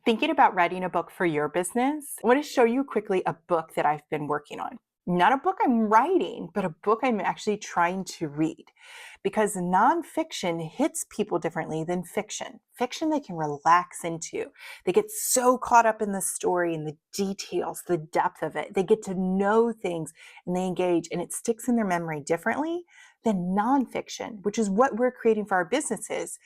Thinking about writing a book for your business, I want to show you quickly a book that I've been working on. Not a book I'm writing, but a book I'm actually trying to read, because nonfiction hits people differently than fiction. Fiction they can relax into. They get so caught up in the story and the details, the depth of it. They get to know things and they engage, and it sticks in their memory differently than nonfiction, which is what we're creating for our businesses.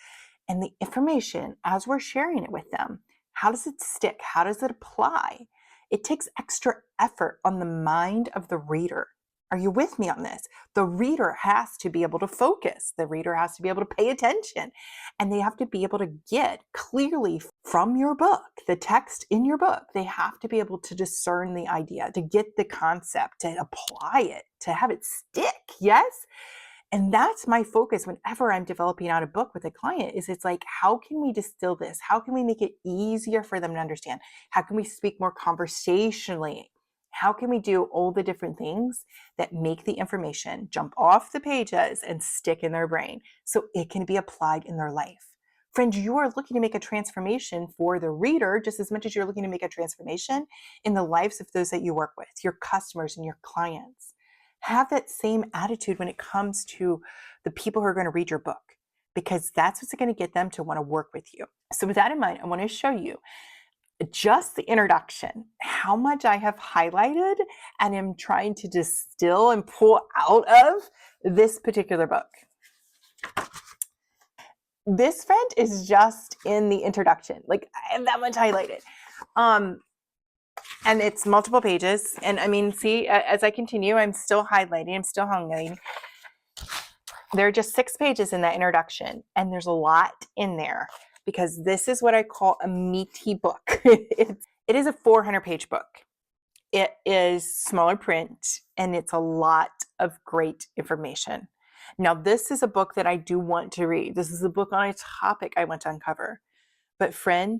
And the information, as we're sharing it with them, how does it stick? How does it apply? It takes extra effort on the mind of the reader. Are you with me on this? The reader has to be able to focus. The reader has to be able to pay attention. And they have to be able to get clearly from your book, the text in your book. They have to be able to discern the idea, to get the concept, to apply it, to have it stick. Yes? And that's my focus whenever I'm developing out a book with a client. Is it's like, how can we distill this? How can we make it easier for them to understand? How can we speak more conversationally? How can we do all the different things that make the information jump off the pages and stick in their brain so it can be applied in their life? Friends, you are looking to make a transformation for the reader just as much as you're looking to make a transformation in the lives of those that you work with, your customers and your clients. Have that same attitude when it comes to the people who are going to read your book, because that's what's going to get them to want to work with you. So with that in mind, I want to show you just the introduction, how much I have highlighted and am trying to distill and pull out of this particular book. This, friend, is just in the introduction. Like, I have that much highlighted. And it's multiple pages. And I mean, see, as I continue, I'm still highlighting, I'm still highlighting. There are just 6 pages in that introduction, and there's a lot in there because this is what I call a meaty book. It is a 400-page book. It is smaller print, and it's a lot of great information. Now, this is a book that I do want to read. This is a book on a topic I want to uncover. But friend,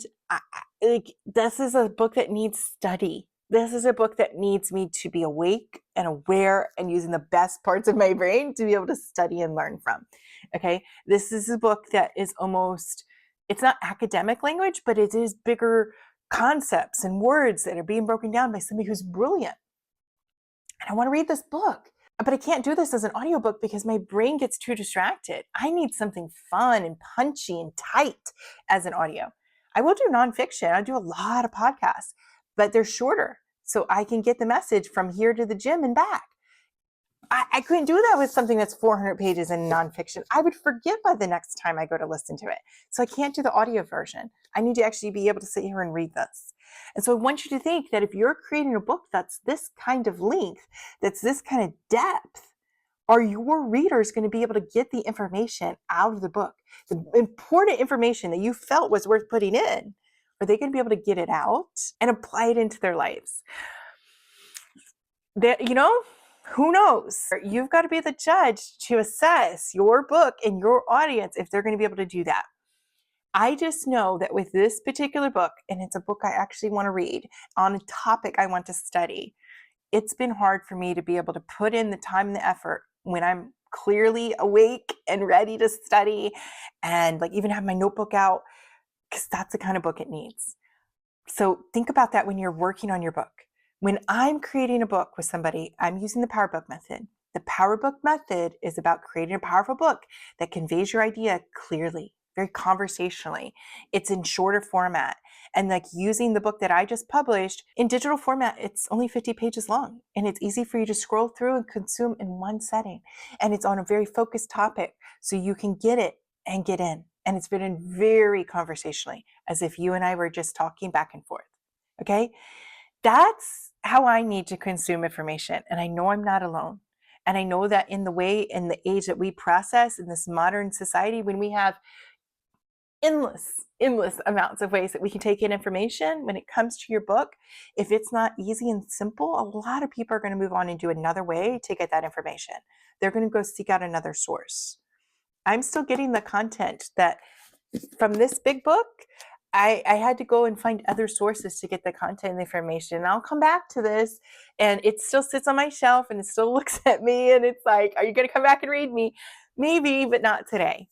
this is a book that needs study. This is a book that needs me to be awake and aware and using the best parts of my brain to be able to study and learn from. Okay, this is a book that is almost, it's not academic language, but it is bigger concepts and words that are being broken down by somebody who's brilliant. And I want to read this book. But I can't do this as an audiobook because my brain gets too distracted. I need something fun and punchy and tight as an audio. I will do nonfiction. I do a lot of podcasts, but they're shorter. So I can get the message from here to the gym and back. I couldn't do that with something that's 400 pages in nonfiction. I would forget by the next time I go to listen to it. So I can't do the audio version. I need to actually be able to sit here and read this. And so I want you to think that if you're creating a book that's this kind of length, that's this kind of depth, are your readers going to be able to get the information out of the book? The important information that you felt was worth putting in, are they going to be able to get it out and apply it into their lives? Who knows? You've got to be the judge to assess your book and your audience if they're going to be able to do that. I just know that with this particular book, and it's a book I actually want to read on a topic I want to study, it's been hard for me to be able to put in the time and the effort when I'm clearly awake and ready to study and like even have my notebook out, because that's the kind of book it needs. So think about that when you're working on your book. When I'm creating a book with somebody, I'm using the PowerBook Method. The PowerBook Method is about creating a powerful book that conveys your idea clearly, very conversationally. It's in shorter format. And like using the book that I just published in digital format, it's only 50 pages long. And it's easy for you to scroll through and consume in one setting. And it's on a very focused topic, so you can get it and get in. And it's written very conversationally, as if you and I were just talking back and forth. Okay? That's how I need to consume information. And I know I'm not alone. And I know that in the age that we process in this modern society, when we have endless amounts of ways that we can take in information, when it comes to your book, if it's not easy and simple, a lot of people are going to move on and do another way to get that information. They're going to go seek out another source. I'm still getting the content that from this big book. I had to go and find other sources to get the content and the information. And I'll come back to this, and it still sits on my shelf and it still looks at me and it's like, are you going to come back and read me? Maybe, but not today.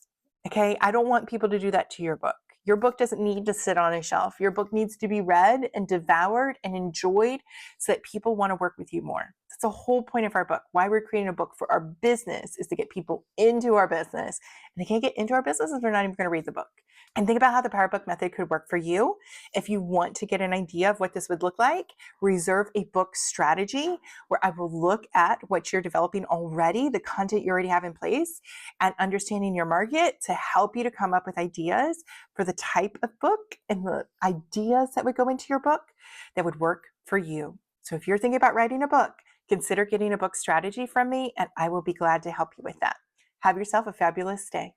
Okay. I don't want people to do that to your book. Your book doesn't need to sit on a shelf. Your book needs to be read and devoured and enjoyed so that people want to work with you more. That's the whole point of our book. Why we're creating a book for our business is to get people into our business. And they can't get into our business if they're not even going to read the book. And think about how the PowerBook method could work for you. If you want to get an idea of what this would look like, reserve a book strategy where I will look at what you're developing already, the content you already have in place, and understanding your market to help you to come up with ideas for the type of book and the ideas that would go into your book that would work for you. So if you're thinking about writing a book, consider getting a book strategy from me, and I will be glad to help you with that. Have yourself a fabulous day.